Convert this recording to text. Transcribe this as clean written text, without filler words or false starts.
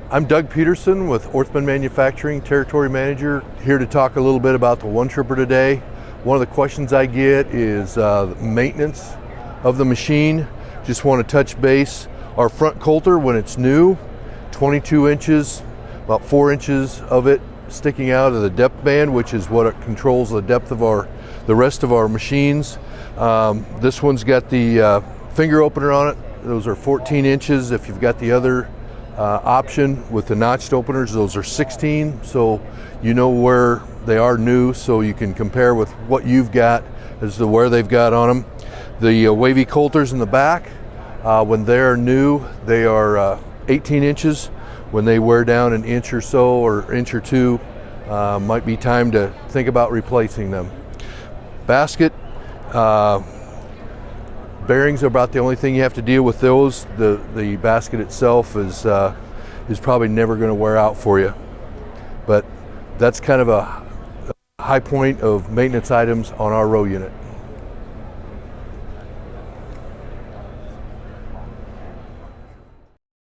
I'm Doug Peterson with Orthman Manufacturing, Territory Manager, here to talk a little bit about the 1tRIPr today. One of the questions I get is maintenance of the machine. Just want to touch base. Our front coulter, when it's new, 22 inches, about 4 inches of it sticking out of the depth band, which is what it controls the depth of the rest of our machines. This one's got the finger opener on it. Those are 14 inches. If you've got the other option with the notched openers, those are 16, so you know where they are new, so you can compare with what you've got as to where they've got on them. The wavy coulters in the back, when they're new, they are 18 inches. When they wear down an inch or so, or inch or two, might be time to think about replacing them. Basket, bearings are about the only thing you have to deal with those. The basket itself is probably never going to wear out for you. But that's kind of a high point of maintenance items on our row unit.